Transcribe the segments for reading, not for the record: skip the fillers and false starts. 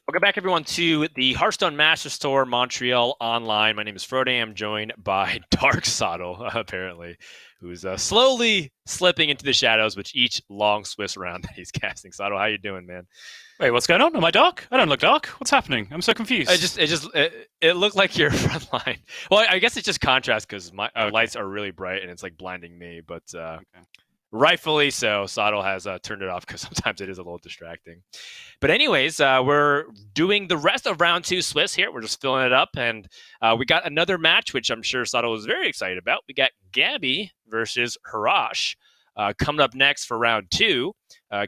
Welcome back, everyone, to the Hearthstone Master Store Montreal online. My name is Frode. I'm joined by Dark Sottle, apparently, who's slowly slipping into the shadows with each long Swiss round that he's casting. Sottle, how you doing, man? Wait, what's going on? Am I dark? I don't look dark. What's happening? I'm so confused. It looked like your front line. Well, I guess it's just contrast because my lights are really bright and it's like blinding me. But rightfully so, Sottle has turned it off because sometimes it is a little distracting. But anyways, we're doing the rest of round 2 Swiss here. We're just filling it up, and we got another match, which I'm sure Sottle was very excited about. We got Gaby versus Harash coming up next for round 2.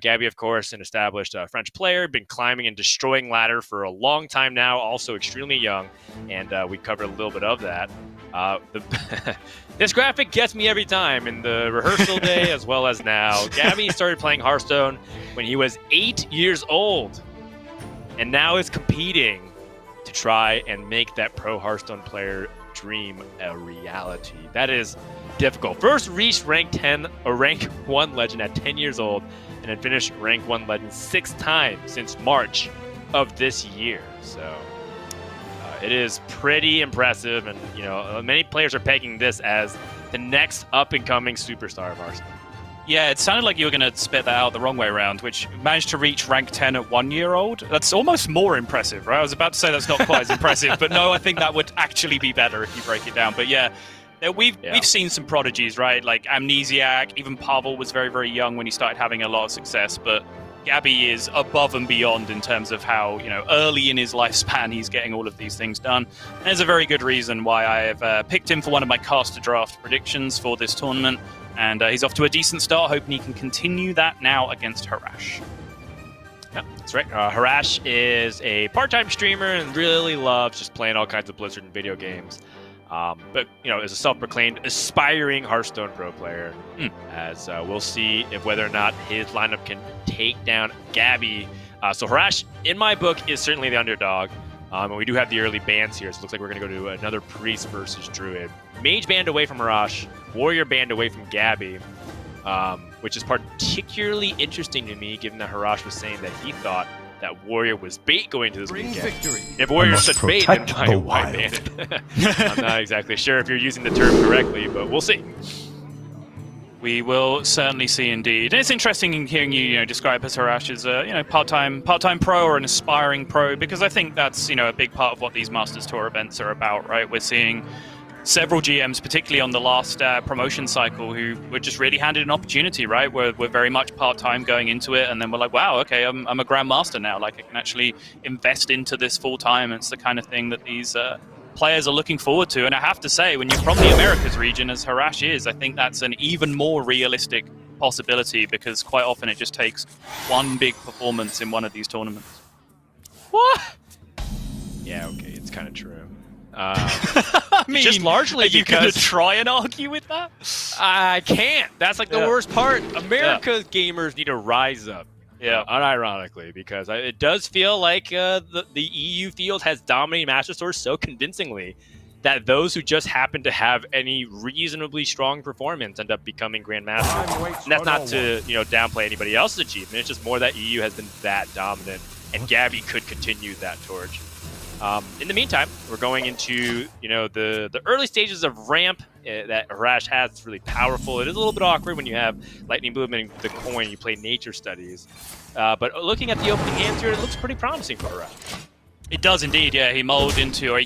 Gaby, of course, an established French player, been climbing and destroying ladder for a long time now, also extremely young, and we covered a little bit of that. This graphic gets me every time in the rehearsal day as well as now. Gaby started playing Hearthstone when he was 8 years old, and now is competing to try and make that pro Hearthstone player dream a reality. That is difficult. First reached rank 10 or rank 1 legend at 10 years old, and then finished rank 1 legend 6 times since March of this year. So it is pretty impressive, and many players are pegging this as the next up-and-coming superstar of Hearthstone. Yeah, it sounded like you were going to spit that out the wrong way around, which managed to reach rank 10 at 1 year old. That's almost more impressive, right? I was about to say that's not quite as impressive, but no, I think that would actually be better if you break it down. But yeah, we've seen some prodigies, right? Like Amnesiac, even Pavel was very, very young when he started having a lot of success, but Gaby is above and beyond in terms of how, early in his lifespan he's getting all of these things done. And there's a very good reason why I have picked him for one of my caster draft predictions for this tournament. And he's off to a decent start, hoping he can continue that now against Harash. Yeah, that's right. Harash is a part-time streamer and really loves just playing all kinds of Blizzard and video games. But, is a self-proclaimed aspiring Hearthstone pro player, as we'll see if whether or not his lineup can take down Gaby. So Harash, in my book, is certainly the underdog. And we do have the early bans here, so it looks like we're going to go to another Priest versus Druid. Mage banned away from Harash, Warrior banned away from Gaby, which is particularly interesting to me, given that Harash was saying that he thought that Warrior was bait going to this weekend. If Warrior said bait, then why ban it? I'm not exactly sure if you're using the term correctly, but we'll see. We will certainly see, indeed. And it's interesting in hearing you, describe as Harash as a part-time pro or an aspiring pro, because I think that's a big part of what these Masters Tour events are about, right? We're seeing several GMs, particularly on the last promotion cycle, who were just really handed an opportunity, right? We're very much part-time going into it, and then we're like, wow, okay, I'm a Grandmaster now. Like, I can actually invest into this full-time. It's the kind of thing that these players are looking forward to. And I have to say, when you're from the Americas region, as Harash is, I think that's an even more realistic possibility, because quite often it just takes one big performance in one of these tournaments. What? Yeah, okay, it's kind of true. I mean, just largely, are you going to try and argue with that? I can't. That's like the worst part. America's gamers need to rise up. Yeah, unironically, because it does feel like the EU field has dominated Master Stores so convincingly that those who just happen to have any reasonably strong performance end up becoming Grandmasters. And that's not to downplay anybody else's achievement. It's just more that EU has been that dominant, and Gaby could continue that torch. In the meantime, we're going into the early stages of ramp that Harash has. It's really powerful. It is a little bit awkward when you have Lightning Bloom and the coin. You play Nature Studies, but looking at the opening hands here, it looks pretty promising for Harash. It does indeed, yeah. He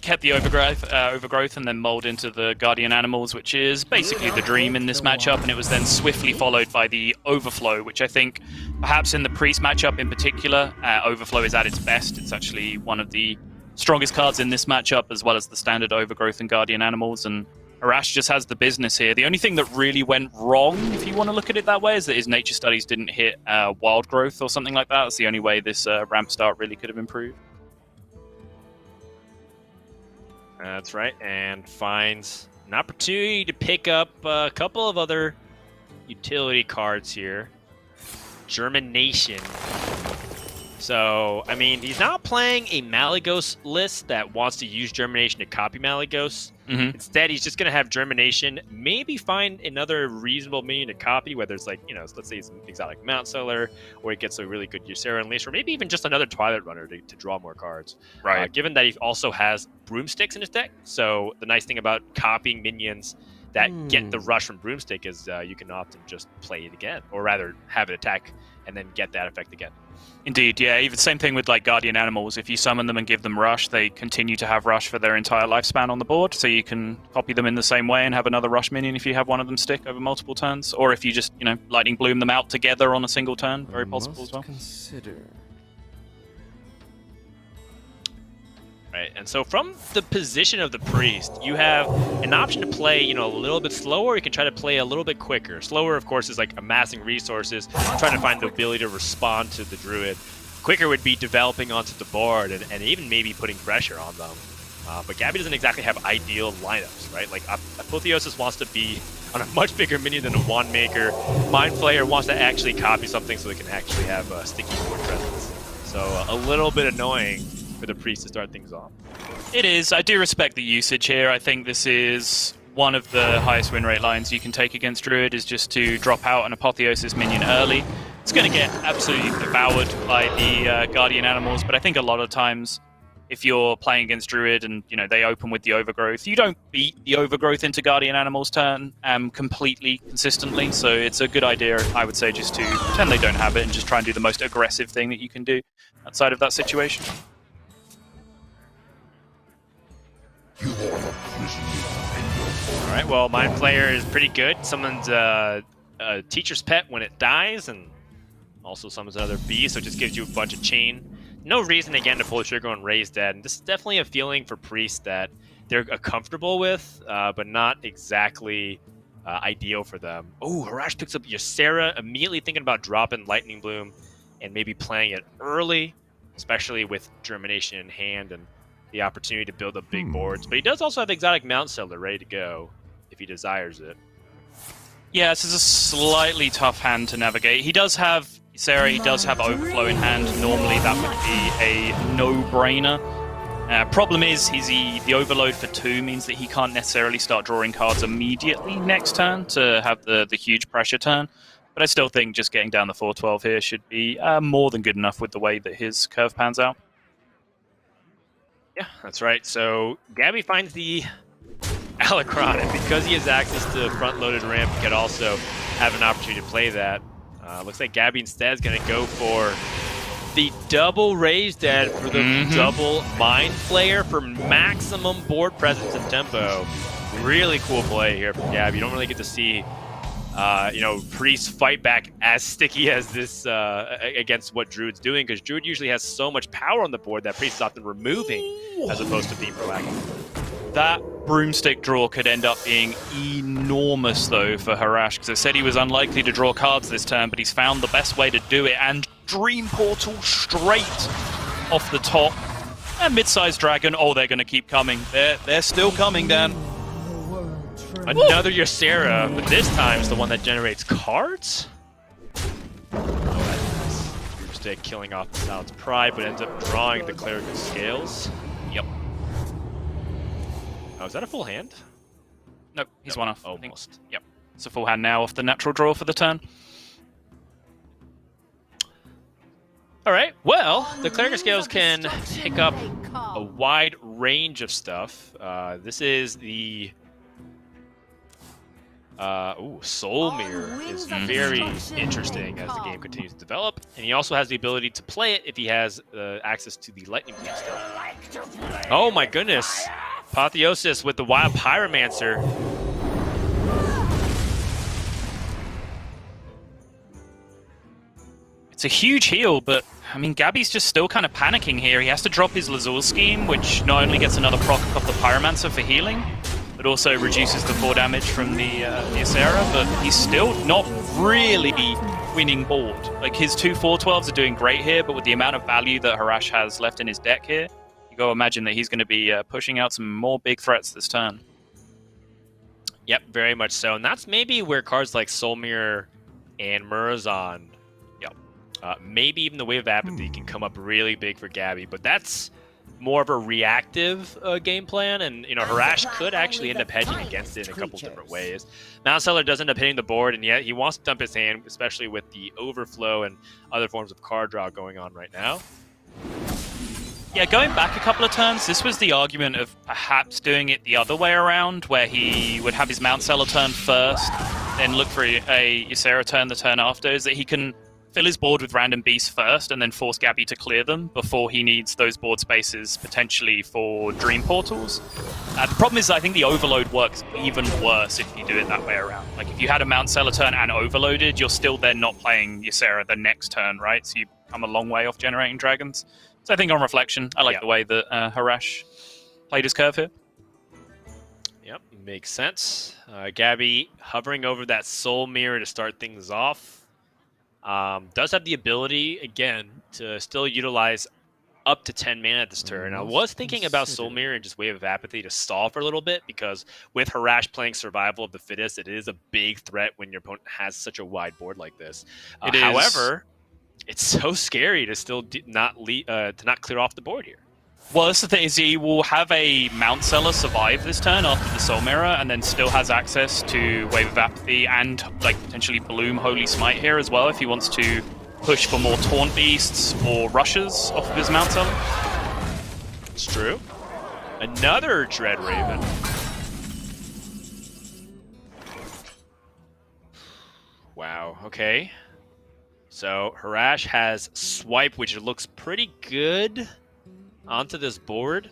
kept the overgrowth, and then mulled into the Guardian Animals, which is basically the dream in this matchup, and it was then swiftly followed by the Overflow, which I think perhaps in the Priest matchup in particular, Overflow is at its best. It's actually one of the strongest cards in this matchup, as well as the standard Overgrowth and Guardian Animals, and Harash just has the business here. The only thing that really went wrong, if you want to look at it that way, is that his Nature Studies didn't hit Wild Growth or something like that. That's the only way this ramp start really could have improved. That's right, and finds an opportunity to pick up a couple of other utility cards here. Germination. So, I mean, he's not playing a Malygos list that wants to use Germination to copy Malygos. Instead, he's just going to have Germination, maybe find another reasonable minion to copy, whether it's like, let's say it's an exotic Mount Seller, or he gets a really good Ysera Unleashed, or maybe even just another Twilight Runner to draw more cards. Right. Given that he also has Broomsticks in his deck, so the nice thing about copying minions that get the rush from Broomstick is you can often just play it again, or rather have it attack and then get that effect again. Indeed, yeah. Even same thing with like Guardian Animals. If you summon them and give them Rush, they continue to have Rush for their entire lifespan on the board. So you can copy them in the same way and have another Rush minion if you have one of them stick over multiple turns, or if you just Lightning Bloom them out together on a single turn. Very possible as well. Consider. Right, and so from the position of the Priest, you have an option to play, a little bit slower. You can try to play a little bit quicker. Slower, of course, is like amassing resources, trying to find the ability to respond to the Druid. Quicker would be developing onto the board and even maybe putting pressure on them. But Gaby doesn't exactly have ideal lineups, right? Like Apotheosis wants to be on a much bigger minion than a Wand Maker. Mind Flayer wants to actually copy something so they can actually have a sticky board presence. So a little bit annoying for the Priest to start things off. It is. I do respect the usage here. I think this is one of the highest win rate lines you can take against Druid, is just to drop out an Apotheosis minion early. It's going to get absolutely devoured by the Guardian Animals, but I think a lot of times if you're playing against Druid and they open with the Overgrowth, you don't beat the Overgrowth into Guardian Animals turn completely consistently, so it's a good idea, I would say, just to pretend they don't have it and just try and do the most aggressive thing that you can do outside of that situation. Alright, well, Mind Flayer is pretty good. Someone's a teacher's pet when it dies, and also summons another bee, so it just gives you a bunch of chain. No reason, again, to pull the trigger on Raise Dead. And this is definitely a feeling for Priest that they're comfortable with, but not exactly ideal for them. Oh, Harash picks up Ysera, immediately thinking about dropping Lightning Bloom and maybe playing it early, especially with Germination in hand and the opportunity to build up big boards. But he does also have exotic Mount Seller ready to go if he desires it. Yeah, this is a slightly tough hand to navigate. He does have Ysera, he does have Overflow in hand. Normally that would be a no-brainer. Problem is, the overload for 2 means that he can't necessarily start drawing cards immediately next turn to have the huge pressure turn. But I still think just getting down the 4-12 here should be more than good enough with the way that his curve pans out. Yeah, that's right. So Gaby finds the Alacron, and because he has access to front-loaded ramp, he could also have an opportunity to play that. Looks like Gaby instead is going to go for the double Raise Dead for the double Mind Flayer for maximum board presence and tempo. Really cool play here from Gaby. You don't really get to see Priest fight back as sticky as this against what Druid's doing, because Druid usually has so much power on the board that Priest is often removing as opposed to being proactive. That Broomstick draw could end up being enormous, though, for Harash, because I said he was unlikely to draw cards this turn, but he's found the best way to do it, and Dream Portal straight off the top. And Mid-Sized Dragon, oh, they're going to keep coming. They're still coming, Dan. Another Ysera, but this time is the one that generates cards? Broomstick killing off the Silence Pride, but ends up drawing the Clerical Scales. Yep. Oh, is that a full hand? Nope, he's one off. Almost. Yep. It's a full hand now off the natural draw for the turn. Alright, well, the Clerical Scales can pick up a wide range of stuff. This is the... Soul Mirror is very interesting as the game continues to develop, and he also has the ability to play it if he has access to the Lightning Bloom stuff. Oh my goodness! Apotheosis with the Wild Pyromancer. It's a huge heal, but I mean, Gaby's just still kind of panicking here. He has to drop his Lazul Scheme, which not only gets another proc off the Pyromancer for healing, but also reduces the 4 damage from the Ysera, but he's still not really winning board. Like, his 2 4-12s are doing great here, but with the amount of value that Harash has left in his deck here, you go imagine that he's going to be pushing out some more big threats this turn. Yep, very much so. And that's maybe where cards like Soul Mirror and Murazon, maybe even the Wave of Apathy can come up really big for Gaby, but that's more of a reactive game plan, and Harash could actually end up hedging against it in a couple different ways. Mount Seller does end up hitting the board, and yet he wants to dump his hand, especially with the overflow and other forms of card draw going on right now. Yeah, going back a couple of turns, this was the argument of perhaps doing it the other way around, where he would have his Mount Seller turn first, then look for a Ysera turn the turn after, is that he can fill his board with random beasts first and then force Gaby to clear them before he needs those board spaces potentially for Dream Portals. The problem is that I think the Overload works even worse if you do it that way around. Like, if you had a Mount Seller turn and Overloaded, you're still then not playing Ysera the next turn, right? So you come a long way off generating dragons. So I think on reflection, I like the way that Harash played his curve here. Yep, makes sense. Gaby hovering over that Soul Mirror to start things off. Does have the ability, again, to still utilize up to 10 mana at this turn. I was thinking about Soul Mirror and just Wave of Apathy to stall for a little bit, because with Harash playing Survival of the Fittest, it is a big threat when your opponent has such a wide board like this. However, it's so scary to still not clear off the board here. Well, that's the thing, is he will have a Mount Seller survive this turn after the Soul Mirror, and then still has access to Wave of Apathy and potentially Bloom Holy Smite here as well if he wants to push for more Taunt Beasts or Rushes off of his Mount Seller. It's true. Another Dread Raven. Wow, okay. So Harash has Swipe, which looks pretty good onto this board.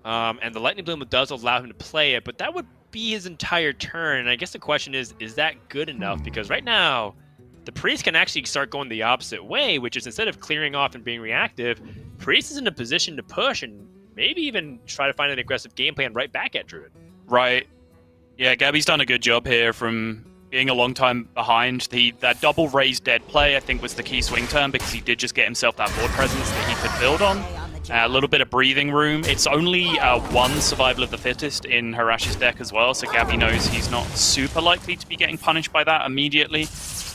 And the Lightning Bloom does allow him to play it, but that would be his entire turn. And I guess the question is that good enough? Because right now, the Priest can actually start going the opposite way, which is instead of clearing off and being reactive, Priest is in a position to push and maybe even try to find an aggressive game plan right back at Druid. Right. Yeah, Gaby's done a good job here from being a long time behind. That double raised dead play, I think, was the key swing turn, because he did just get himself that board presence that he could build on. A little bit of breathing room. It's only one Survival of the Fittest in Harash's deck as well, so Gaby knows he's not super likely to be getting punished by that immediately.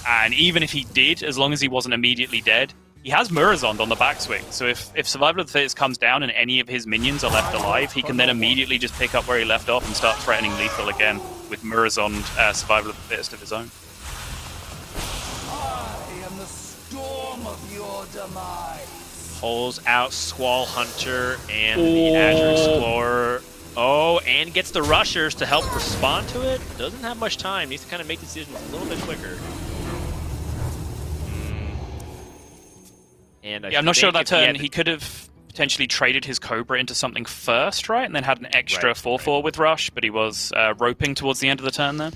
And even if he did, as long as he wasn't immediately dead, he has Murazond on the backswing. So if Survival of the Fittest comes down and any of his minions are left alive, he can then immediately just pick up where he left off and start threatening lethal again with Murazond Survival of the Fittest of his own. I am the storm of your demise. Pulls out Squall Hunter and the Azure Explorer. Oh, and gets the Rushers to help respond to it. Doesn't have much time. Needs to kind of make decisions a little bit quicker. And I'm not sure that turn he could have potentially traded his Cobra into something first, right? And then had an extra 4/4 with Rush, but he was roping towards the end of the turn there.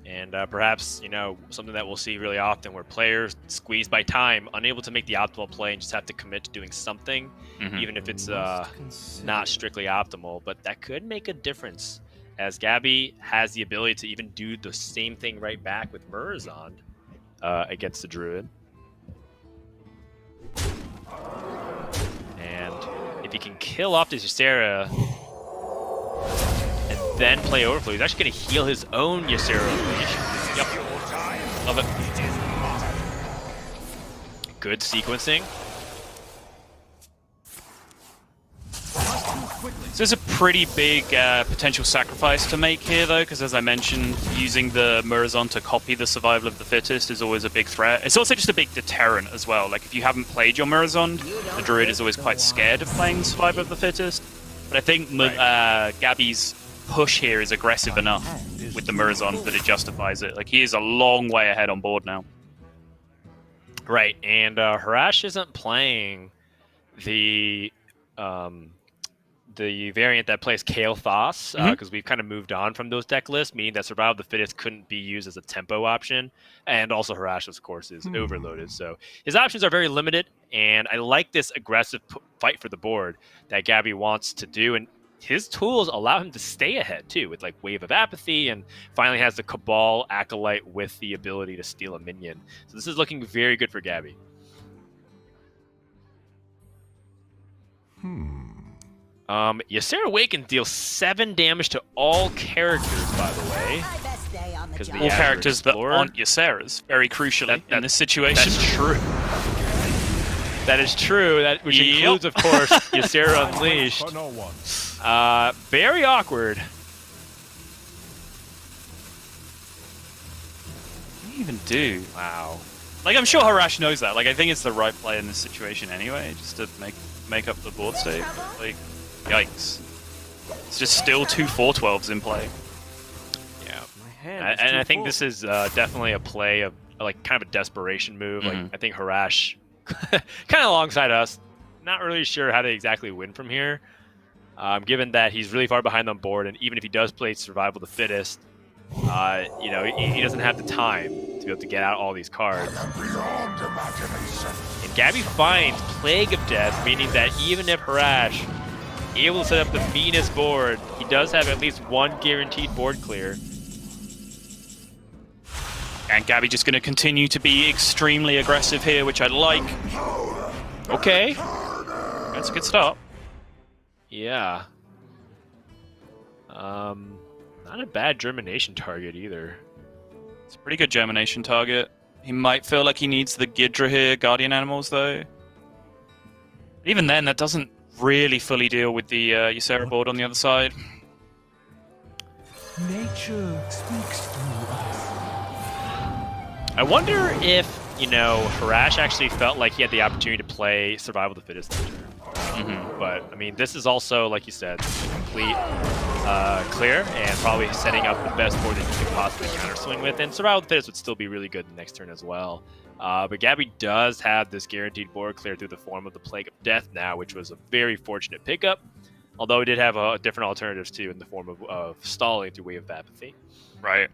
And perhaps, something that we'll see really often where players squeezed by time, unable to make the optimal play and just have to commit to doing something, even if it's not strictly optimal. But that could make a difference, as Gaby has the ability to even do the same thing right back with Murazond against the Druid. And if he can kill off this Ysera and then play Overflow, he's actually going to heal his own Ysera Unleash. Yep. Love it. Good sequencing. So there's a pretty big potential sacrifice to make here, though, because as I mentioned, using the Murazond to copy the Survival of the Fittest is always a big threat. It's also just a big deterrent as well. Like, if you haven't played your Murazond, the Druid is always quite scared of playing Survival of the Fittest. But I think Gaby's push here is aggressive enough with the Murazond that it justifies it. Like, he is a long way ahead on board now. Right, and Harash isn't playing the variant that plays Kale Thos, because we've kind of moved on from those deck lists, meaning that Survival of the Fittest couldn't be used as a tempo option, and also Harash, of course, is overloaded. So his options are very limited, and I like this aggressive fight for the board that Gaby wants to do, and his tools allow him to stay ahead, too, with like Wave of Apathy, and finally has the Cabal Acolyte with the ability to steal a minion. So this is looking very good for Gaby. Ysera Awaken deals 7 damage to all characters, by the way. All characters that aren't Ysera's, very crucially, in this situation. That's true. That is true. That which includes, of course, Ysera Unleashed. Very awkward. What do you even do? Wow. Like, I'm sure Harash knows that. Like, I think it's the right play in this situation anyway, just to make up the board state. Like, yikes. It's just still 2 4-12s in play. Yeah. And I think this is definitely a play of, like, kind of a desperation move. Like, I think Harash, kind of alongside us, not really sure how to exactly win from here. Given that he's really far behind on board, and even if he does play Survival the Fittest, you know, he doesn't have the time to be able to get out all these cards. And Gaby finds Plague of Death, meaning that even if Harash able to set up the meanest board, he does have at least one guaranteed board clear. And Gaby just going to continue to be extremely aggressive here, which I like. Okay. That's a good start. Yeah. Not a bad germination target either. It's a pretty good germination target. He might feel like he needs the Ghidra here, Guardian Animals, though. Even then, that doesn't really fully deal with the Ysera board on the other side. Nature speaks through us. I wonder if, you know, Harash actually felt like he had the opportunity to play Survival the Fittest this turn. But, I mean, this is also, like you said, a complete clear and probably setting up the best board that you could possibly counterswing with. And Survival the Fittest would still be really good the next turn as well. But Gaby does have this guaranteed board clear through the form of the Plague of Death now, which was a very fortunate pickup. Although it did have different alternatives too in the form of stalling through Wave of Apathy. Right.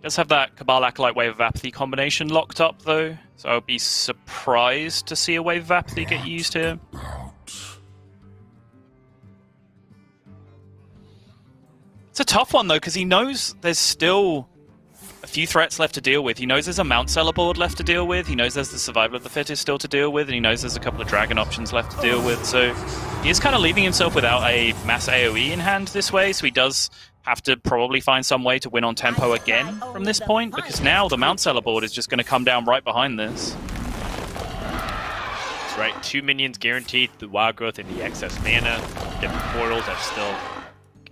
Does have that Cabal Acolyte Wave of Apathy combination locked up, though. So I would be surprised to see a Wave of Apathy get used here. It's a tough one, though, because he knows there's still a few threats left to deal with. He knows there's a Mount Seller board left to deal with. He knows there's the Survival of the Fittest still to deal with. And he knows there's a couple of Dragon options left to deal with. So he is kind of leaving himself without a mass AoE in hand this way. So he does have to probably find some way to win on tempo again from this point. Because now the Mount Seller board is just going to come down right behind this. That's right. 2 minions guaranteed, the Wild Growth and the excess mana. Different portals that still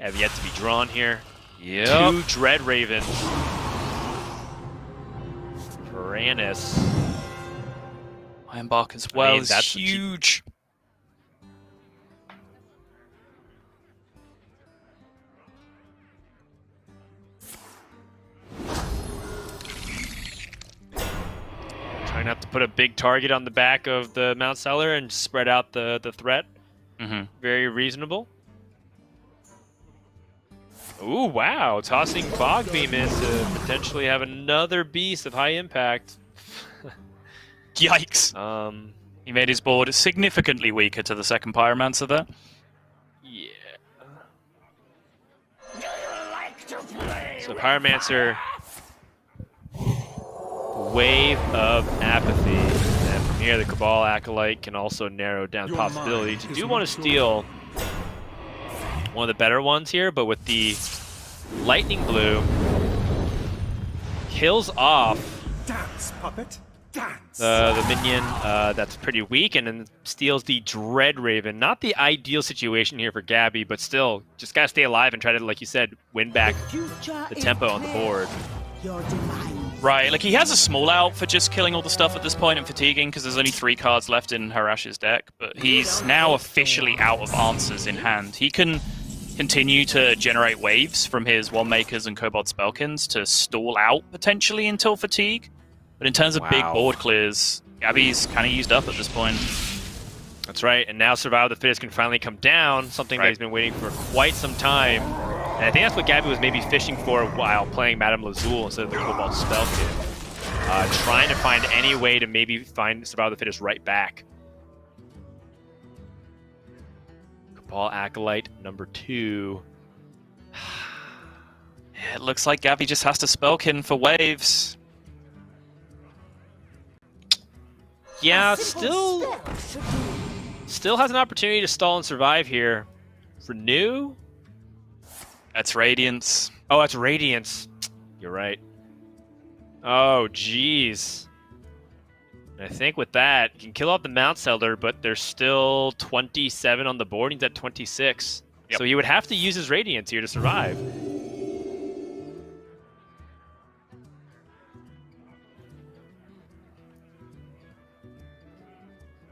have yet to be drawn here. Yep. 2 Dread Ravens. Varanus. Ironbark as well is that's huge. Trying not to put a big target on the back of the Mount Seller and spread out the threat. Very reasonable. Ooh, wow. Tossing Fog Beam in to potentially have another beast of high impact. Yikes. He made his board significantly weaker to the second Pyromancer there. Yeah. So Pyromancer, Wave of Apathy. And from here, the Cabal Acolyte can also narrow down the possibility to do want to steal one of the better ones here, but with the Lightning Blue, kills off Dance, puppet. Dance. the minion that's pretty weak, and then steals the Dread Raven. Not the ideal situation here for Gaby, but still, just gotta stay alive and try to, like you said, win back the tempo on the board. Right, like he has a small out for just killing all the stuff at this point and fatiguing because there's only 3 cards left in Harash's deck, but he's now officially out of answers in hand. He can continue to generate waves from his Wand Makers and Kobold Spellkins to stall out potentially until fatigue. But in terms of big board clears, Gaby's kind of used up at this point. That's right, and now Survival the Fittest can finally come down, something that he's been waiting for quite some time. And I think that's what Gaby was maybe fishing for while playing Madame Lazul instead of the Cobalt Spellkin. Trying to find any way to maybe find Survival the Fittest right back. Cabal Acolyte number 2. It looks like Gaby just has to Spellkin for waves. Yeah, still has an opportunity to stall and survive here. Renew? That's Radiance. Oh, that's Radiance. You're right. Oh, jeez. I think with that, you can kill off the Mount Seller, but there's still 27 on the board. He's at 26. Yep. So he would have to use his Radiance here to survive.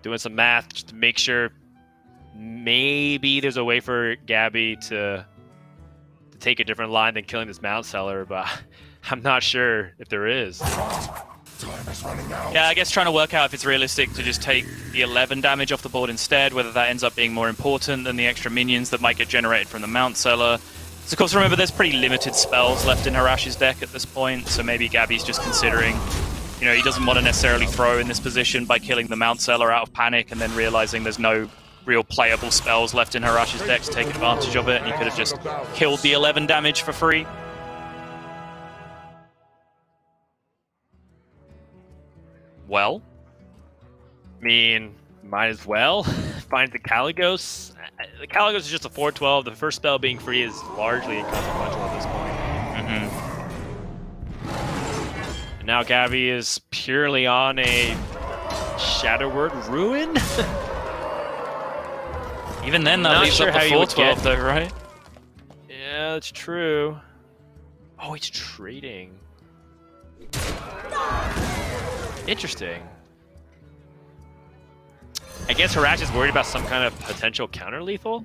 Doing some math just to make sure maybe there's a way for Gaby to take a different line than killing this Mount Seller, but I'm not sure if there is. Yeah, I guess trying to work out if it's realistic to just take the 11 damage off the board instead, whether that ends up being more important than the extra minions that might get generated from the Mount Seller. So of course, remember, there's pretty limited spells left in Harash's deck at this point, so maybe Gaby's just considering, you know, he doesn't want to necessarily throw in this position by killing the Mount Seller out of panic and then realizing there's no real playable spells left in Harash's deck to take advantage of it, and he could have just killed the 11 damage for free. Well, I mean, might as well find the Caligos. The Caligos is just a 4/12. The first spell being free is largely inconsequential at this point. And now Gaby is purely on a Shadow Word Ruin. Even then, that leaves up the 4/12 though, right? Yeah, that's true. Oh, he's trading. Interesting. I guess Harash is worried about some kind of potential counter-lethal?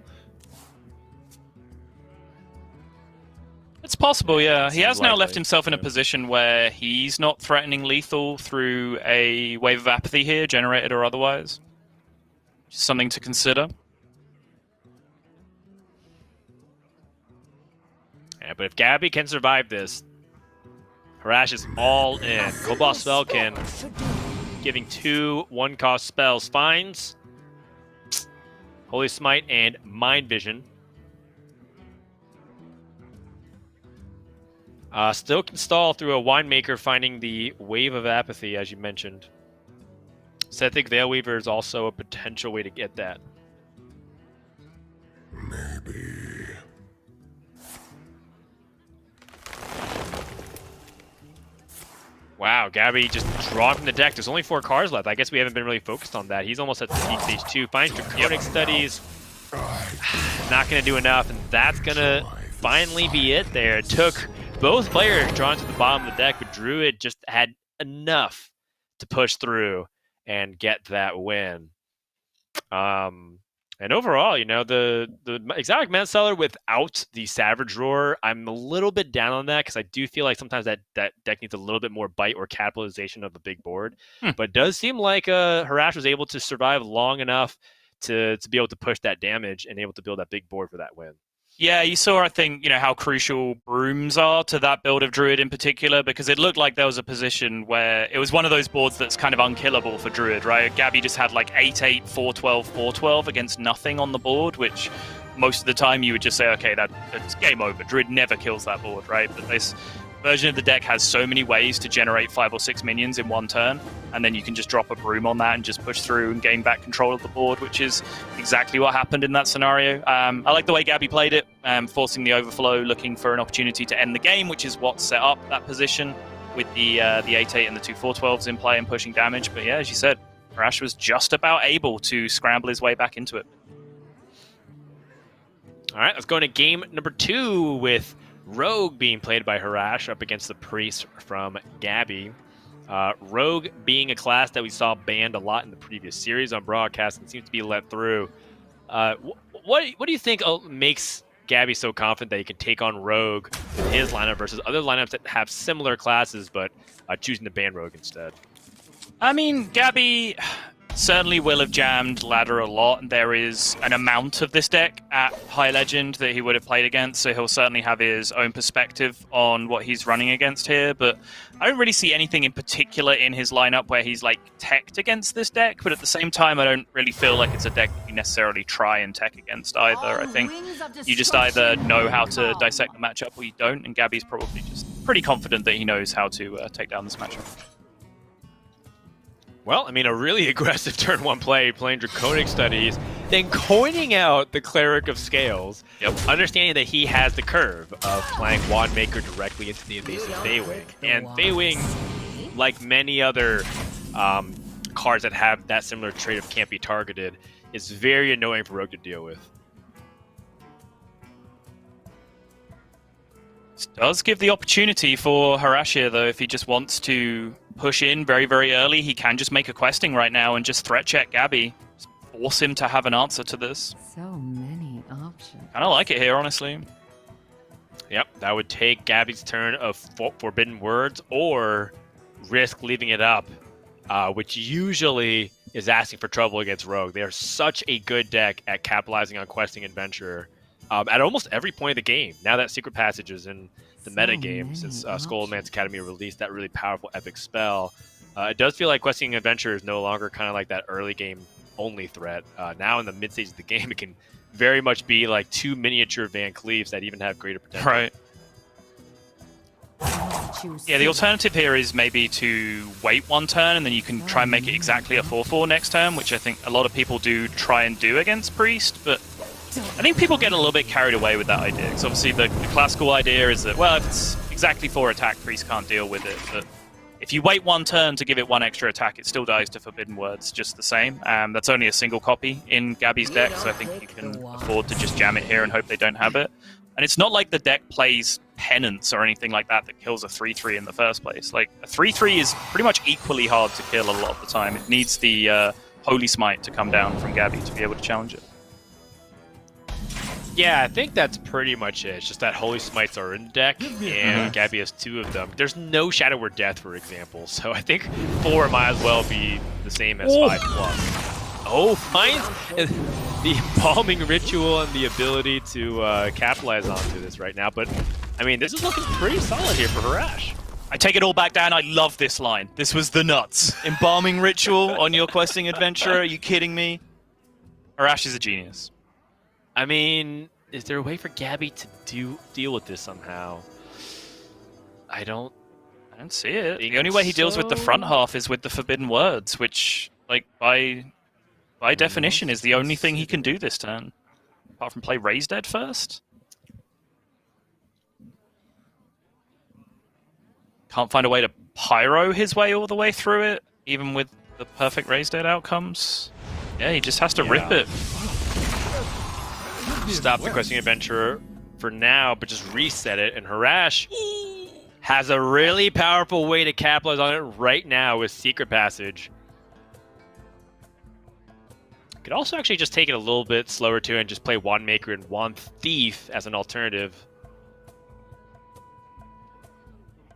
It's possible, yeah. He has now likely. left himself in a position where he's not threatening lethal through a Wave of Apathy here, generated or otherwise. Just something to consider. Yeah, but if Gaby can survive this, Harash is all in. Cobalt Spellkin, giving 2 1-cost spells, finds Holy Smite and Mind Vision. Still can stall through a Winemaker, finding the Wave of Apathy, as you mentioned. Sethic Veilweaver is also a potential way to get that. Maybe. Wow, Gaby just drawn from the deck. There's only 4 cards left. I guess we haven't been really focused on that. He's almost at peak stage 2. Finds Draconic Studies. Not going to do enough, and that's going to finally be it there. It took both players drawn to the bottom of the deck, but Druid just had enough to push through and get that win. And overall, you know, the Exotic Mount Seller without the Savage Roar, I'm a little bit down on that because I do feel like sometimes that deck needs a little bit more bite or capitalization of the big board. But it does seem like Harash was able to survive long enough to be able to push that damage and able to build that big board for that win. Yeah, you saw, I think, you know, how crucial brooms are to that build of Druid in particular, because it looked like there was a position where it was one of those boards that's kind of unkillable for Druid, right? Gaby just had like 8-8, 4-12, 4-12 against nothing on the board, which most of the time you would just say, okay, that's game over. Druid never kills that board, right? But this version of the deck has so many ways to generate 5 or 6 minions in one turn, and then you can just drop a broom on that and just push through and gain back control of the board, which is exactly what happened in that scenario. I like the way Gaby played it, forcing the overflow, looking for an opportunity to end the game, which is what set up that position with the 8-8 and the 2 4-12s in play and pushing damage. But yeah, as you said, Harash was just about able to scramble his way back into it. All right, let's go into game number 2 with Rogue being played by Harash up against the Priest from Gaby. Rogue being a class that we saw banned a lot in the previous series on broadcast and seems to be let through. What do you think makes Gaby so confident that he can take on Rogue in his lineup versus other lineups that have similar classes but choosing to ban Rogue instead? I mean, Gaby certainly will have jammed ladder a lot. There is an amount of this deck at High Legend that he would have played against, so he'll certainly have his own perspective on what he's running against here, but I don't really see anything in particular in his lineup where he's like teched against this deck, but at the same time I don't really feel like it's a deck that you necessarily try and tech against either. I think you just either know how to dissect the matchup or you don't, and Gaby's probably just pretty confident that he knows how to take down this matchup. Well, I mean, a really aggressive turn 1 play, playing Draconic Studies, then coining out the Cleric of Scales, understanding that he has the curve of playing Wandmaker directly into the invasive Feywing. And Feywing, like many other cards that have that similar trait of can't be targeted is very annoying for Rogue to deal with. This does give the opportunity for Harash here, though. If he just wants to push in very, very early, he can just make a questing right now and just threat check Gaby. Just force him to have an answer to this. So many options. Kind of like it here, honestly. Yep, that would take Gaby's turn of Forbidden Words or risk leaving it up, which usually is asking for trouble against Rogue. They are such a good deck at capitalizing on Questing Adventurer at almost every point of the game. Now that Secret Passage is in the meta game, since Skull Man's Academy released that really powerful epic spell, it does feel like Questing Adventurer is no longer kind of like that early game only threat. Now in the mid stage of the game, it can very much be like 2 miniature Van Cleaves that even have greater potential. Right. Yeah, the alternative here is maybe to wait one turn and then you can try and make it exactly a 4/4 next turn, which I think a lot of people do try and do against Priest, but I think people get a little bit carried away with that idea. Because obviously the classical idea is that, well, if it's exactly 4 attack, Priest can't deal with it. But if you wait one turn to give it 1 extra attack, it still dies to Forbidden Words just the same. That's only a single copy in Gaby's deck, so I think you can afford to just jam it here and hope they don't have it. And it's not like the deck plays Penance or anything like that that kills a 3/3 in the first place. Like, a 3/3 is pretty much equally hard to kill a lot of the time. It needs the Holy Smite to come down from Gaby to be able to challenge it. Yeah, I think that's pretty much it. It's just that Holy Smites are in the deck, and Gaby has 2 of them. There's no Shadow Word Death, for example, so I think 4 might as well be the same as 5+. Oh, finds the Embalming Ritual and the ability to capitalize onto this right now. But, I mean, this is looking pretty solid here for Harash. I take it all back down. I love this line. This was the nuts. Embalming Ritual on your Questing Adventurer. Are you kidding me? Harash is a genius. I mean, is there a way for Gaby to deal with this somehow? I don't see it. The only way he deals with the front half is with the Forbidden Words, which, like, by definition, is the only thing he can do this turn. Apart from play Raise Dead first. Can't find a way to pyro his way all the way through it, even with the perfect Raise Dead outcomes. Yeah, he just has to rip it. Stop the Questing Adventurer for now, but just reset it, and Harash has a really powerful way to capitalize on it right now with Secret Passage. Could also actually just take it a little bit slower too and just play Wand Maker and Wand Thief as an alternative.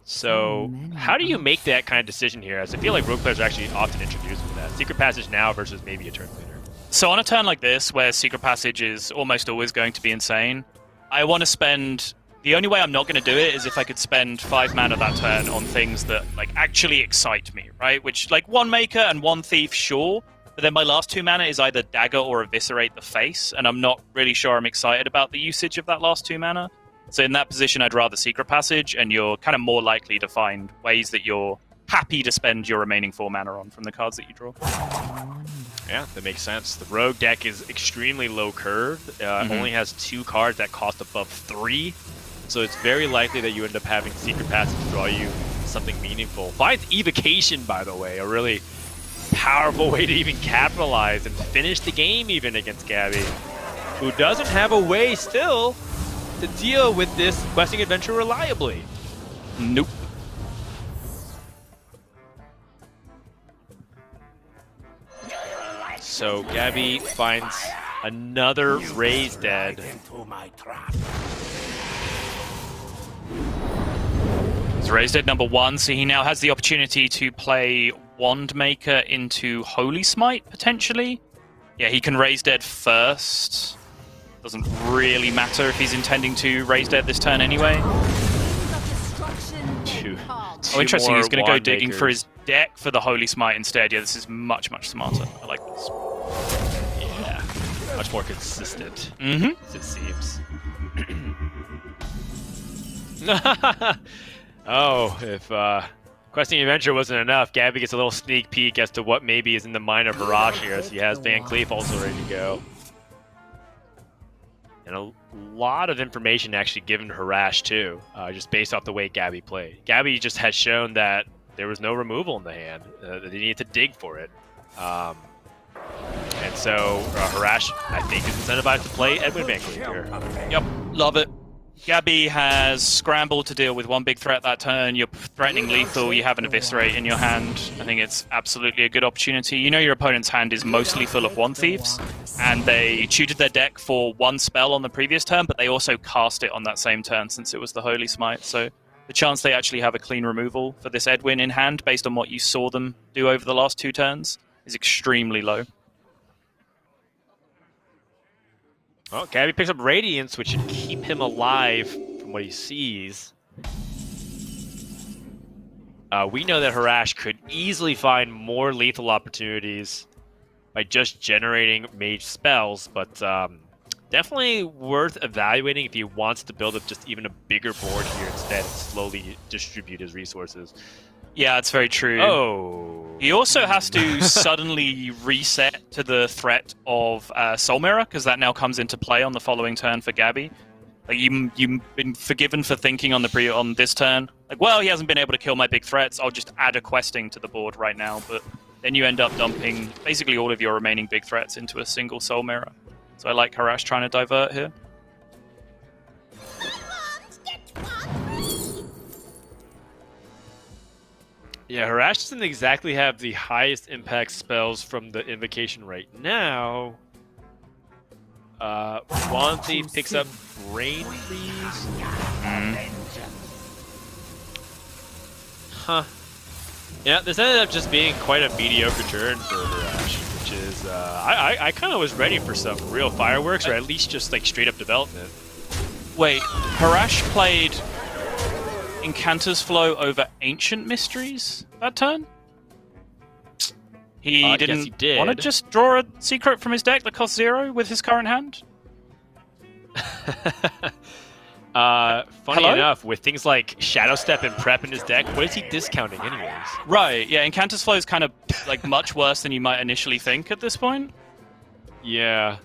So how do you make that kind of decision here? As I feel like Rogue players are actually often introduced with that. Secret Passage now versus maybe a turn later. So on a turn like this, where Secret Passage is almost always going to be insane, I want to spend... The only way I'm not going to do it is if I could spend 5 mana that turn on things that like actually excite me, right? Which, like, Wand Maker and Wand Thief, sure, but then my last 2 mana is either Dagger or Eviscerate the Face, and I'm not really sure I'm excited about the usage of that last 2 mana. So in that position, I'd rather Secret Passage, and you're kind of more likely to find ways that you're happy to spend your remaining 4 mana on from the cards that you draw. Yeah, that makes sense. The Rogue deck is extremely low curved. Only has 2 cards that cost above 3. So it's very likely that you end up having Secret Passage draw you something meaningful. Finds Evocation, by the way, a really powerful way to even capitalize and finish the game even against Gaby, who doesn't have a way still to deal with this Questing Adventure reliably. Nope. So Gaby finds another Raise Dead. He's Raise Dead number 1, so he now has the opportunity to play Wand Maker into Holy Smite, potentially. Yeah, he can Raise Dead first. Doesn't really matter if he's intending to Raise Dead this turn anyway. Oh, interesting. He's going to go digging for his deck for the Holy Smite instead. Yeah, this is much, much smarter. I like this. Yeah, much more consistent, as it seems. Oh, if Questing Adventure wasn't enough, Gaby gets a little sneak peek as to what maybe is in the mind of Harash here, as he has Van Cleef also ready to go. And a lot of information actually given to Harash too, just based off the way Gaby played. Gaby just has shown that there was no removal in the hand. They needed to dig for it. And so Harash, I think, is incentivized to play Edwin Van Cleef here. Yep, love it. Gaby has scrambled to deal with one big threat that turn. You're threatening lethal, you have an Eviscerate in your hand. I think it's absolutely a good opportunity. You know your opponent's hand is mostly full of One Thieves, and they tutored their deck for one spell on the previous turn, but they also cast it on that same turn since it was the Holy Smite. So the chance they actually have a clean removal for this Edwin in hand, based on what you saw them do over the last 2 turns, is extremely low. Well, Gaby picks up Radiance, which should keep him alive from what he sees. We know that Harash could easily find more lethal opportunities by just generating mage spells, but definitely worth evaluating if he wants to build up just even a bigger board here instead and slowly distribute his resources. Yeah, it's very true. Oh. He also has to suddenly reset to the threat of Soul Mirror, because that now comes into play on the following turn for Gaby. Like you've been forgiven for thinking on this turn, like, well, he hasn't been able to kill my big threats, I'll just add a questing to the board right now. But then you end up dumping basically all of your remaining big threats into a single Soul Mirror. So I like Harash trying to divert here. Yeah, Harash doesn't exactly have the highest impact spells from the invocation right now. One Thief picks up Brain Freeze. Huh. Yeah, this ended up just being quite a mediocre turn for Harash, which is, I kind of was ready for some real fireworks, or at least just like straight up development. Wait, Harash played Incanter's Flow over Ancient Mysteries that turn? He didn't want to just draw a secret from his deck that costs 0 with his current hand? Funny enough, with things like Shadow Step and Prep in his deck, what is he discounting anyways? Right, yeah, Incanter's Flow is kind of like much worse than you might initially think at this point. Yeah.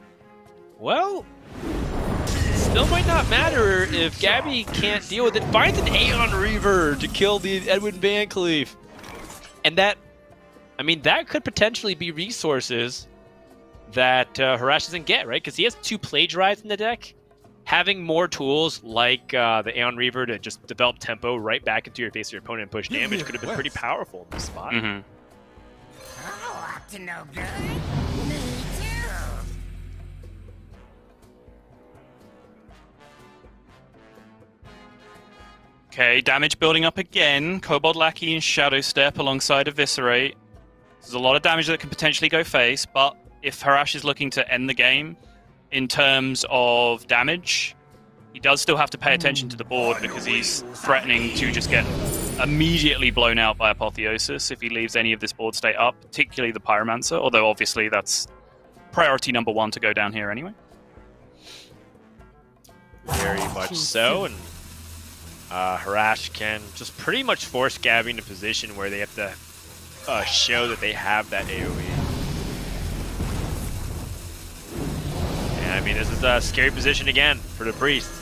Well, still might not matter if Gaby can't deal with it. Finds an Aeon Reaver to kill the Edwin Van Cleef. And that, I mean, that could potentially be resources that Harash doesn't get, right? Because he has 2 Plagiarize in the deck. Having more tools like the Aeon Reaver to just develop tempo right back into your face of your opponent and push damage could have been pretty powerful in this spot. Mm-hmm. Oh, up to no good. Me too. Okay, damage building up again. Kobold Lackey and Shadow Step alongside Eviscerate. There's a lot of damage that can potentially go face, but if Harash is looking to end the game in terms of damage, he does still have to pay attention to the board because he's threatening to just get immediately blown out by Apotheosis if he leaves any of this board state up, particularly the Pyromancer, although obviously that's priority number 1 to go down here anyway. Very much so, and Harash can just pretty much force Gaby in a position where they have to show that they have that AoE. And I mean, this is a scary position again for the Priest.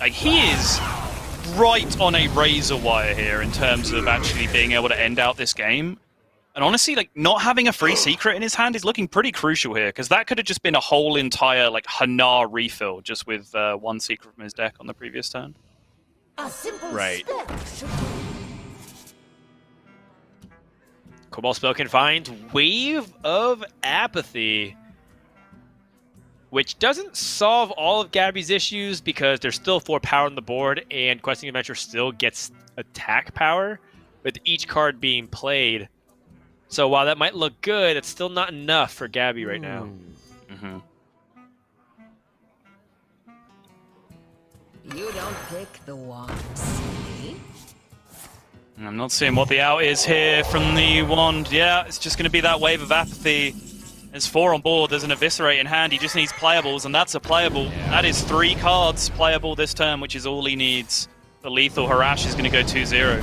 Like, he is right on a razor wire here in terms of actually being able to end out this game. And honestly, like, not having a free secret in his hand is looking pretty crucial here, because that could have just been a whole entire, like, Hanar refill just with 1 secret from his deck on the previous turn. A simple Right. spell should Cobalt Spell can find Wave of Apathy, which doesn't solve all of Gaby's issues because there's still 4 power on the board, and Questing Adventure still gets attack power with each card being played. So while that might look good, it's still not enough for Gaby right now. Mm-hmm. You don't pick the one, see? I'm not seeing what the out is here from the wand. Yeah, it's just going to be that Wave of Apathy. There's 4 on board, there's an Eviscerate in hand, he just needs playables, and that's a playable. Yeah. That is 3 cards playable this turn, which is all he needs. The lethal Harash is going to go 2-0.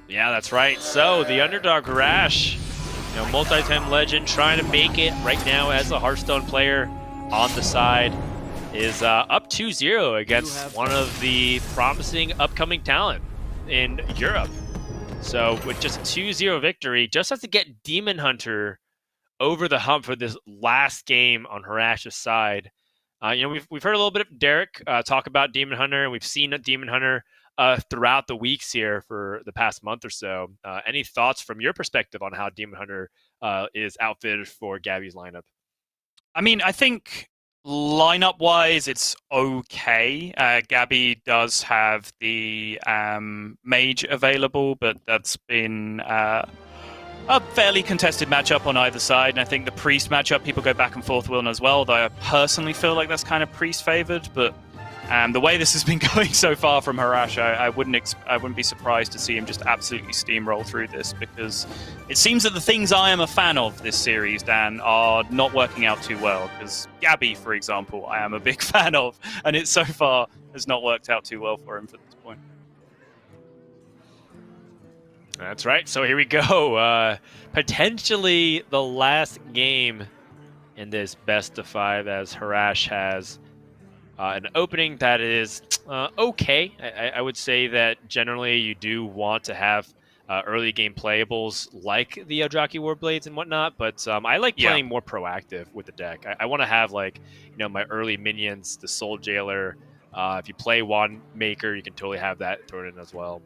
Yeah, that's right. So the underdog Harash, multi-time legend, trying to make it right now as a Hearthstone player on the side, is up 2-0 against one of the promising upcoming talent in Europe. So with just a 2-0 victory, just has to get Demon Hunter over the hump for this last game on Harash's side. We've heard a little bit of Derek talk about Demon Hunter, and we've seen Demon Hunter throughout the weeks here for the past month or so. Any thoughts from your perspective on how Demon Hunter is outfitted for Gaby's lineup? I mean, I think lineup-wise, it's okay. Gaby does have the mage available, but that's been a fairly contested matchup on either side. And I think the priest matchup, people go back and forth with as well, though I personally feel like that's kind of priest-favored. But the way this has been going so far from Harash, I wouldn't be surprised to see him just absolutely steamroll through this, because it seems that the things I am a fan of this series, Dan, are not working out too well. Because Gaby, for example, I am a big fan of, and it so far has not worked out too well for him for this point. That's right. So here we go. Potentially the last game in this best of 5, as Harash has an opening that is okay. I would say that generally you do want to have early game playables like the Eldrazi Warblades and whatnot, but I like playing more proactive with the deck. I want to have my early minions, the Soul Jailer. If you play Wand Maker, you can totally have that thrown in as well.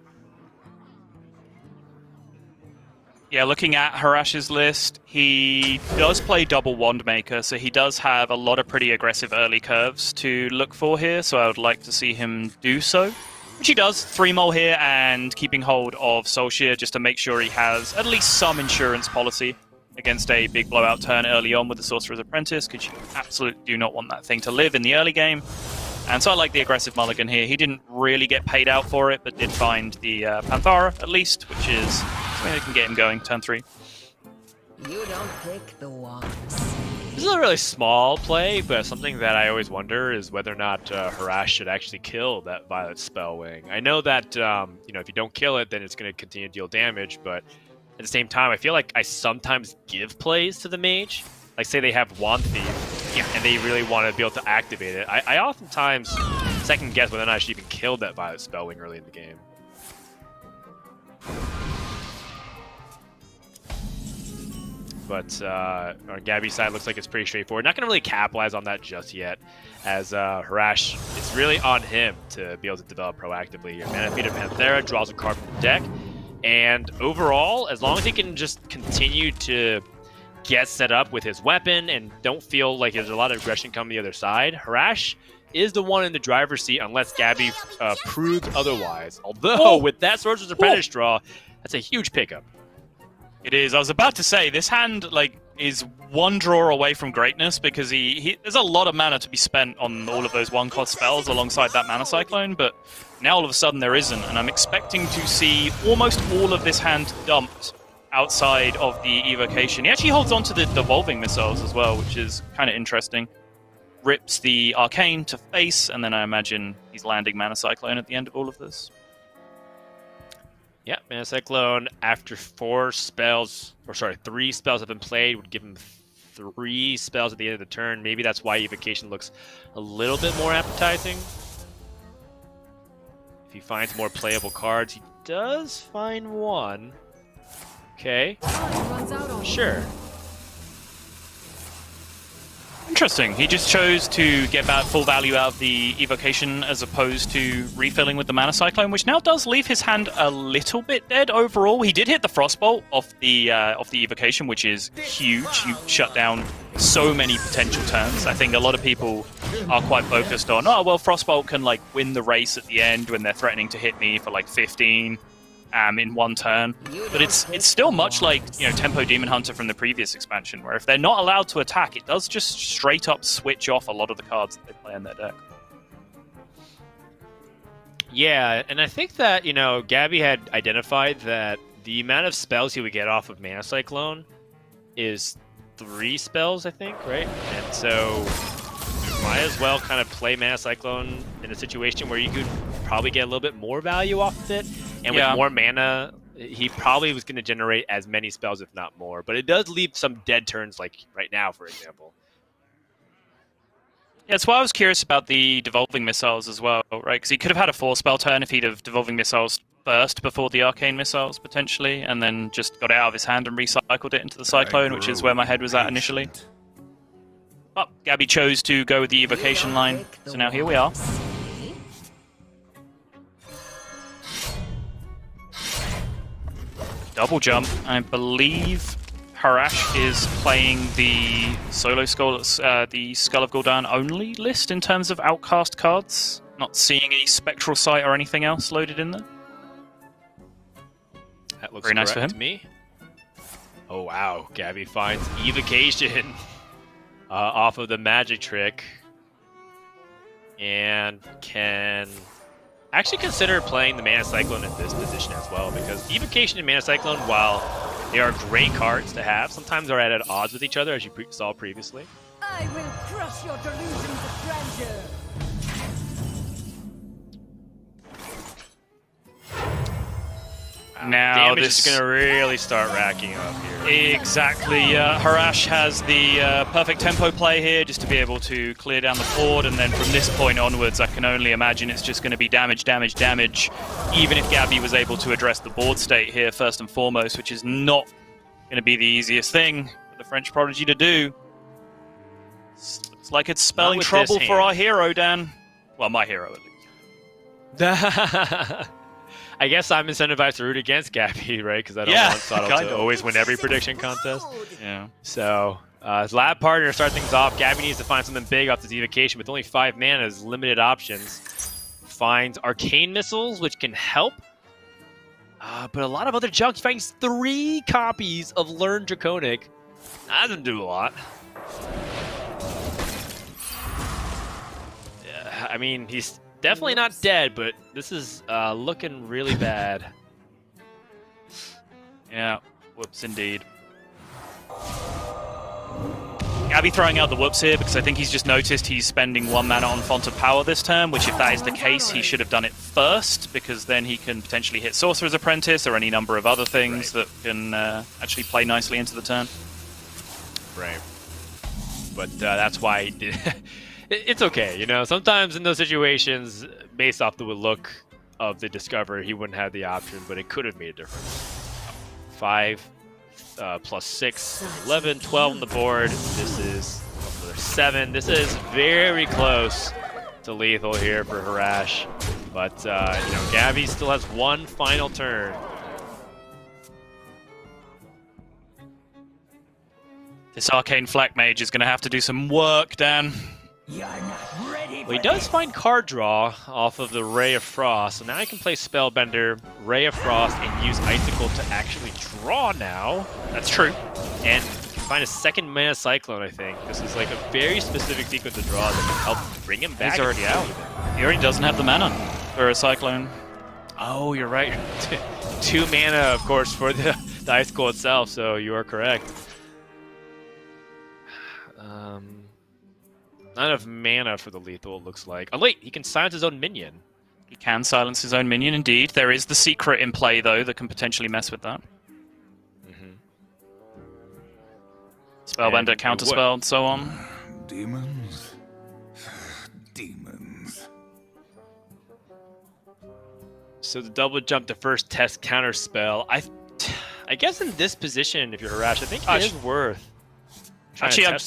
Yeah, looking at Harash's list, he does play double Wand Maker, so he does have a lot of pretty aggressive early curves to look for here, so I would like to see him do so. Which he does, 3-mole here and keeping hold of Soulshear just to make sure he has at least some insurance policy against a big blowout turn early on with the Sorcerer's Apprentice, because you absolutely do not want that thing to live in the early game. And so I like the aggressive mulligan here. He didn't really get paid out for it, but did find the Panthara at least, which is something that can get him going turn 3. You don't pick the ones. This is a really small play, but something that I always wonder is whether or not Harash should actually kill that Violet Spellwing. I know that if you don't kill it, then it's going to continue to deal damage, but at the same time, I feel like I sometimes give plays to the mage. Like, say they have Wand Thief, and they really want to be able to activate it. I oftentimes second guess whether or not I should even kill that Violet Spellwing early in the game. But on Gaby's side, looks like it's pretty straightforward. Not going to really capitalize on that just yet, as Harash, it's really on him to be able to develop proactively here. Mana Feeder Panthera draws a card from the deck, and overall, as long as he can just continue to get set up with his weapon and don't feel like there's a lot of aggression coming the other side, Harash is the one in the driver's seat unless Gaby proves otherwise. Although, with that Sorcerer's Apprentice draw, that's a huge pickup. It is. I was about to say, this hand is one draw away from greatness, because there's a lot of mana to be spent on all of those one-cost spells alongside that Mana Cyclone, but now all of a sudden there isn't, and I'm expecting to see almost all of this hand dumped outside of the evocation. He actually holds on to the devolving missiles as well, which is kind of interesting. Rips the arcane to face, and then I imagine he's landing Mana Cyclone at the end of all of this. Yeah, Mana Cyclone after 3 spells have been played would give him 3 spells at the end of the turn. Maybe that's why evocation looks a little bit more appetizing. If he finds more playable cards, he does find 1. Okay, sure. Interesting. He just chose to get that full value out of the evocation as opposed to refilling with the Mana Cyclone, which now does leave his hand a little bit dead overall. He did hit the Frostbolt off the evocation, which is huge. You shut down so many potential turns. I think a lot of people are quite focused on, Frostbolt can win the race at the end when they're threatening to hit me for 15. In one turn, but it's still much like Tempo Demon Hunter from the previous expansion, where if they're not allowed to attack, it does just straight up switch off a lot of the cards that they play in their deck. Yeah, and I think that Gaby had identified that the amount of spells he would get off of Mana Cyclone is 3 spells, I think, right? And so might as well kind of play Mana Cyclone in a situation where you could probably get a little bit more value off of it. And with more mana, he probably was going to generate as many spells, if not more. But it does leave some dead turns, like right now, for example. Yeah, that's why I was curious about the Devolving Missiles as well, right? Because he could have had a 4-spell turn if he'd have Devolving Missiles first before the arcane missiles, potentially, and then just got it out of his hand and recycled it into the cyclone, which is where my head was at initially. But Gaby chose to go with the evocation line, so now here we are. Double jump. I believe Harash is playing the solo skull, the Skull of Gul'dan only list in terms of outcast cards. Not seeing any Spectral Sight or anything else loaded in there. That looks very nice for him. to me. Oh wow, Gaby finds evocation off of the magic trick, and can actually consider playing the Mana Cyclone in this position as well, because evocation and Mana Cyclone, while they are great cards to have, sometimes they're at odds with each other, as you saw previously. I will crush your delusions of grandeur. Now Damage this is going to really start racking up here. Exactly. Harash has the perfect tempo play here, just to be able to clear down the board, and then from this point onwards, I can only imagine it's just going to be damage, damage, damage. Even if Gaby was able to address the board state here first and foremost, which is not going to be the easiest thing for the French prodigy to do. Looks like it's spelling trouble for our hero, Dan. Well, my hero, at least. I guess I'm incentivized to root against Gaby, right? Because I don't want Subtle to always win every prediction contest. Yeah. So, his lab partner to start things off. Gaby needs to find something big off this evocation with only 5 mana, has limited options. Finds Arcane Missiles, which can help. But a lot of other junk. He finds 3 copies of Learn Draconic. That doesn't do a lot. Yeah, I mean, he's definitely not dead, but this is looking really bad. Yeah, whoops indeed. Gaby throwing out the whoops here because I think he's just noticed he's spending 1 mana on Font of Power this turn, which if that is the case, he should have done it first, because then he can potentially hit Sorcerer's Apprentice or any number of other things that can actually play nicely into the turn. Right. But that's why he did. It's okay, you know. Sometimes in those situations, based off the look of the Discover, he wouldn't have the option, but it could have made a difference. 5 plus 6, 11, 12 on the board. This is another 7. This is very close to lethal here for Harash. But, you know, Gaby still has 1 final turn. This Arcane Flak Mage is going to have to do some work, Dan. You're not ready. Well, he does find card draw off of the Ray of Frost, so now I can play Spellbender, Ray of Frost, and use Icicle to actually draw now. That's true. And find a second Mana Cyclone, I think. This is like a very specific sequence of draws that can help bring him back. He's already out. He already doesn't have the mana for a Cyclone. Oh, you're right. 2 mana, of course, for the Icicle itself, so you are correct. Not enough mana for the lethal, it looks like. Oh, wait, he can silence his own minion. He can silence his own minion, indeed. There is the secret in play, though, that can potentially mess with that. Spellbender, Counterspell, and so on. Demons? Demons. So the double jump to first test Counterspell. I guess in this position, if you're Harash, I think it is worth. Actually, I'm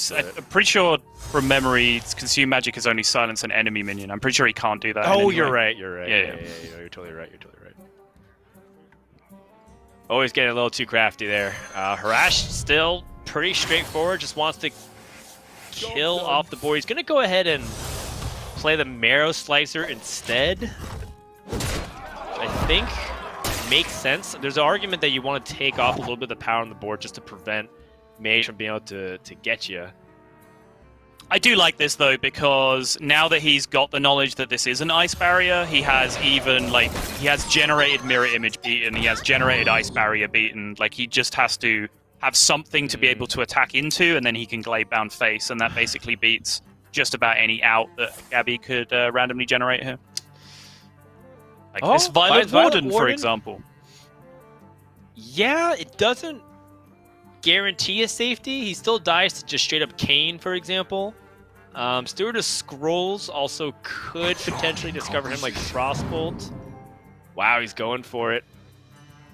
pretty sure from memory, Consume Magic is only silence an enemy minion. I'm pretty sure he can't do that. Oh, you're right. You're right. Yeah. You're totally right. You're totally right. Always getting a little too crafty there. Harash still pretty straightforward. Just wants to kill off the board. He's going to go ahead and play the Marrow Slicer instead. Which I think makes sense. There's an argument that you want to take off a little bit of the power on the board just to prevent Mage from being able to get you. I do like this, though, because now that he's got the knowledge that this is an ice barrier, he has even, like, he has generated mirror image beaten, he has generated ice barrier beaten. Like, he just has to have something to be able to attack into, and then he can glaive bound face, and that basically beats just about any out that Gaby could randomly generate here. Like this Violet Warden, for example. Yeah, it doesn't guarantee his safety. He still dies to just straight up Kane, for example. Steward of Scrolls also could potentially discover him like Frostbolt. Wow, he's going for it.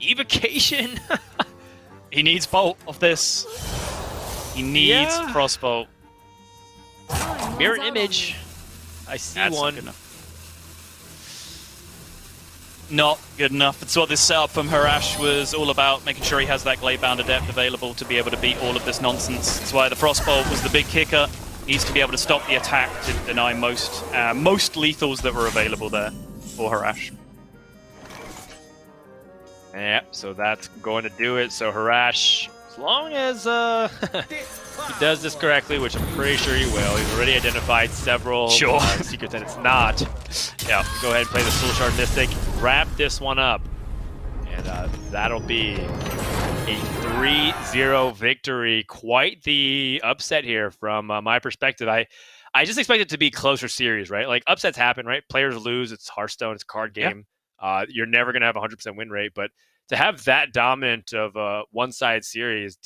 Evocation. He needs Bolt of this. He needs Frostbolt. Mirror image. I see That's one. Not good enough. It's what this setup from Harash was all about, making sure he has that Glade-bound Adept available to be able to beat all of this nonsense. That's why the Frostbolt was the big kicker. He needs to be able to stop the attack to deny most lethals that were available there for Harash. Yep, so that's going to do it. So Harash, as long as he does this correctly, which I'm pretty sure he will. He's already identified several secrets, and it's not. Yeah, go ahead and play the Soul Shard Mystic, wrap this one up, and that'll be a 3-0 victory. Quite the upset here from my perspective. I just expect it to be closer series, right? Like, upsets happen, right? Players lose. It's Hearthstone. It's a card game. Yeah. You're never going to have a 100% win rate, but to have that dominant of a one-sided series,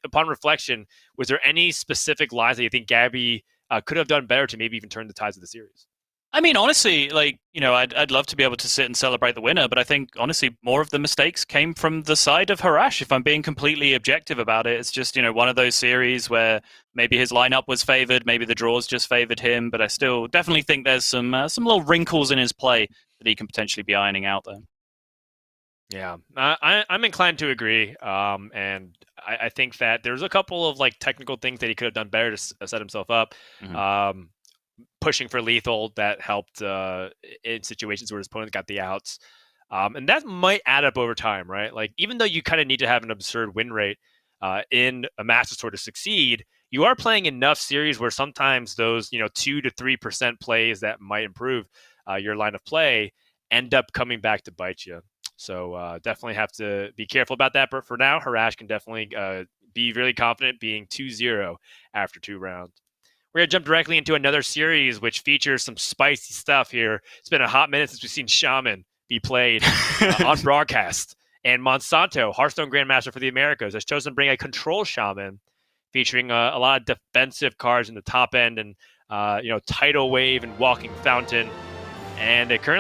upon reflection, was there any specific lines that you think Gaby could have done better to maybe even turn the tides of the series? I mean, honestly, like, you know, I'd love to be able to sit and celebrate the winner, but I think, honestly, more of the mistakes came from the side of Harash. If I'm being completely objective about it, it's just, you know, one of those series where maybe his lineup was favored, maybe the draws just favored him, but I still definitely think there's some little wrinkles in his play that he can potentially be ironing out there. Yeah, I'm inclined to agree, and I think that there's a couple of like technical things that he could have done better to set himself up. Mm-hmm. Pushing for lethal that helped in situations where his opponent got the outs, and that might add up over time, right? Like, even though you kind of need to have an absurd win rate in a Master Sword to succeed, you are playing enough series where sometimes those 2 to 3% plays that might improve your line of play end up coming back to bite you. So definitely have to be careful about that. But for now, Harash can definitely be really confident being 2-0 after 2 rounds. We're going to jump directly into another series, which features some spicy stuff here. It's been a hot minute since we've seen Shaman be played on broadcast. And Monsanto, Hearthstone Grandmaster for the Americas, has chosen to bring a control Shaman featuring a lot of defensive cards in the top end and, Tidal Wave and Walking Fountain. And it currently